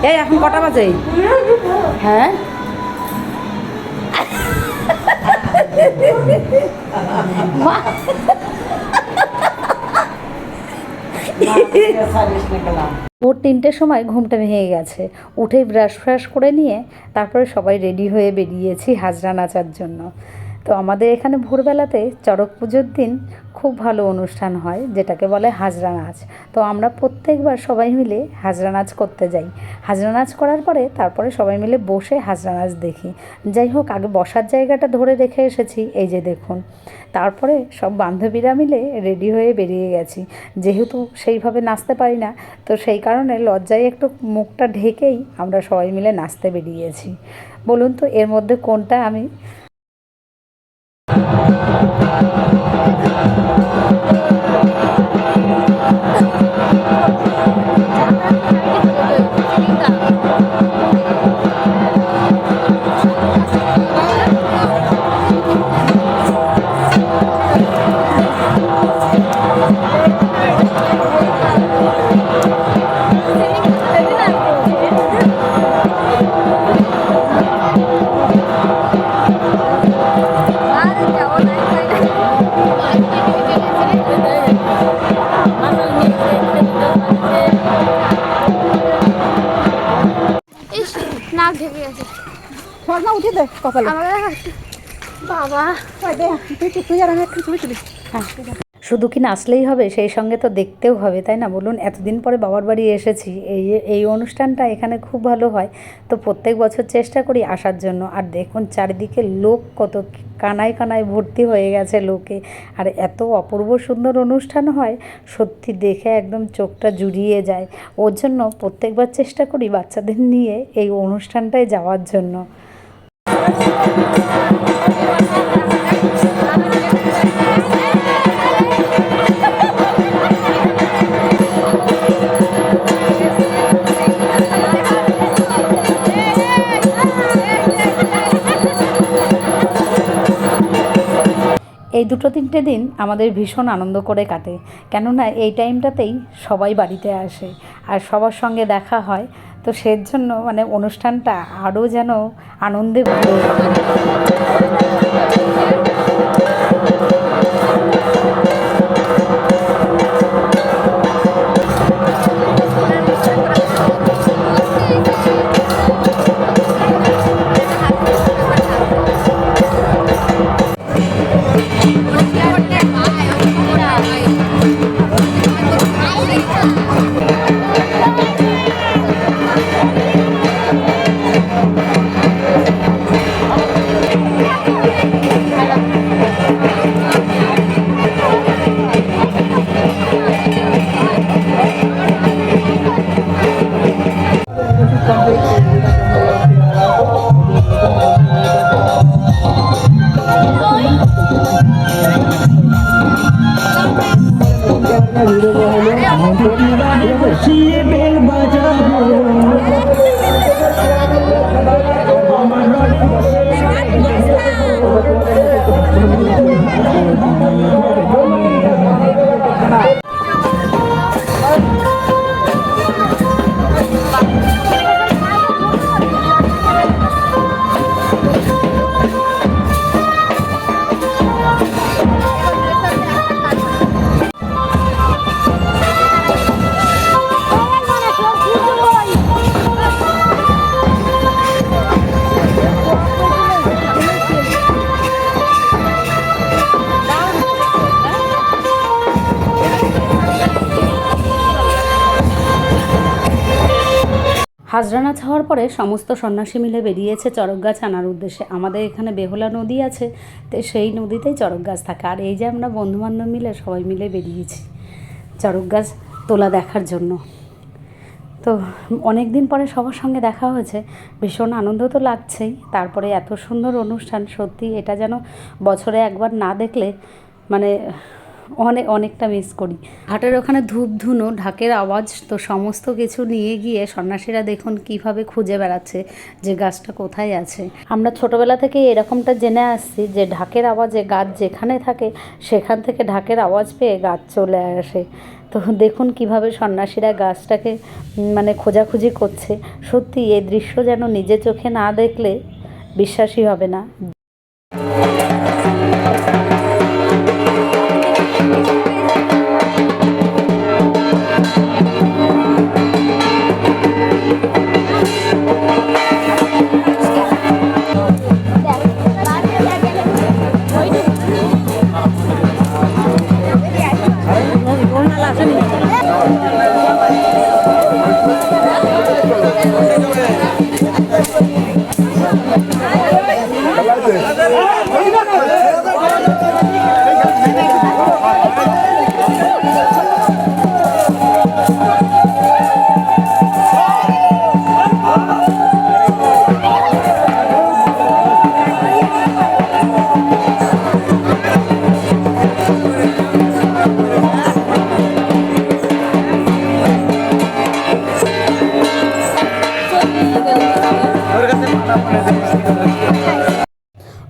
এই এখন কটা বাজে? হ্যাঁ ভোর 3টের সময় ঘুমটা ভেঙে গেছে, উঠেই ব্রাশ ফ্রাশ করে নিয়ে তারপরে সবাই রেডি হয়ে বেরিয়েছি হাজরা নাচার জন্য। তো আমাদের এখানে ভোরবেলাতে চড়ক পুজোর দিন খুব ভালো অনুষ্ঠান হয়, যেটাকে বলে হাজরা নাচ। তো আমরা প্রত্যেকবার সবাই মিলে হাজরা নাচ করতে যাই। হাজরা নাচ করার পরে তারপরে সবাই মিলে বসে হাজরা নাচ দেখি। যাই হোক, আগে বসার জায়গাটা ধরে রেখে এসেছি, এই যে দেখুন। তারপরে সব বান্ধবীরা মিলে রেডি হয়ে বেরিয়ে গেছি। যেহেতু সেইভাবে নাচতে পারি না, তো সেই কারণে লজ্জায় একটু মুখটা ঢেকেই আমরা সবাই মিলে নাচতে বেরিয়েছি। বলুন তো এর মধ্যে কোনটা আমি নাক ঢেকে গেছে। না উঠে দেখ কপালে। বাবা তুই আর আমি একটু ছবি তুলি। হ্যাঁ, শুধু কি নাচলেই হবে, সেই সঙ্গে তো দেখতেও হবে, তাই না বলুন? এতদিন পরে বাবার বাড়ি এসেছি, এই অনুষ্ঠানটা এখানে খুব ভালো হয়। তো প্রত্যেক বছর চেষ্টা করি আসার জন্য। আর দেখুন চারিদিকে লোক কত, কানায় কানায় ভর্তি হয়ে গেছে লোকে। আর এত অপূর্ব সুন্দর অনুষ্ঠান হয়, সত্যি দেখে একদম চোখটা জুড়িয়ে যায়। ওর জন্য প্রত্যেকবার চেষ্টা করি বাচ্চাদের নিয়ে এই অনুষ্ঠানটায় যাওয়ার জন্য। এই 2-3টে দিন আমাদের ভীষণ আনন্দ করে কাটে, কেননা এই টাইমটাতেই সবাই বাড়িতে আসে আর সবার সঙ্গে দেখা হয়। তো সেজন্য মানে অনুষ্ঠানটা আরও যেন আনন্দে ভরে হাজরা নাচ হওয়ার পরে সমস্ত সন্ন্যাসী মিলে বেরিয়েছে চড়ক গাছ আনার উদ্দেশ্যে। আমাদের এখানে বেহুলা নদী আছে, তো সেই নদীতেই চড়ক গাছ থাকে। আর এই যে আমরা বন্ধুবান্ধব মিলে সবাই মিলে বেরিয়েছি চড়ক গাছ তোলা দেখার জন্য। তো অনেক দিন পরে সবার সঙ্গে দেখা হয়েছে, ভীষণ আনন্দ তো লাগছেই। তারপরে এত সুন্দর অনুষ্ঠান, সত্যি এটা যেন বছরে একবার না দেখলে মানে অনেকটা মিস করি। ঘাটের ওখানে ধূপ ধুনো ঢাকের আওয়াজ তো সমস্ত কিছু নিয়ে গিয়ে সন্ন্যাসীরা দেখুন কিভাবে খুঁজে বেড়াচ্ছে যে গাছটা কোথায় আছে। আমরা ছোটবেলা থেকে এরকমটা জেনে আসছি যে ঢাকের আওয়াজে গাছ যেখানে থাকে সেখান থেকে ঢাকের আওয়াজ পেয়ে গাছ চলে আসে। তো দেখুন কিভাবে সন্ন্যাসীরা গাছটাকে মানে খোঁজাখুঁজি করছে। সত্যি এই দৃশ্য যেন নিজে চোখে না দেখলে বিশ্বাসই হবে না।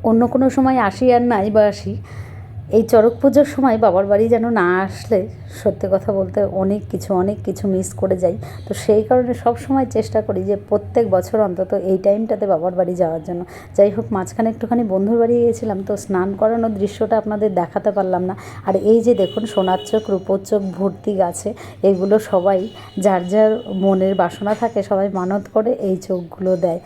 অন্য কোনো সময় আসি আর নাই বা আসি, এই চড়ক পুজোর সময় বাবার বাড়ি যেন না আসলে সত্যি কথা বলতে অনেক কিছু মিস করে যাই। তো সেই কারণে সব সময় চেষ্টা করি যে প্রত্যেক বছর অন্তত এই টাইমটাতে বাবার বাড়ি যাওয়ার জন্য। যাই হোক, মাঝখানে একটুখানি বন্ধুর বাড়ি গিয়েছিলাম, তো স্নান করানোর দৃশ্যটা আপনাদের দেখাতে পারলাম না। আর এই যে দেখুন সোনার চোখ রূপোর চোখ ভর্তি গাছে, এগুলো সবাই যার যার মনের বাসনা থাকে সবাই মানত করে এই চোখগুলো দেয়।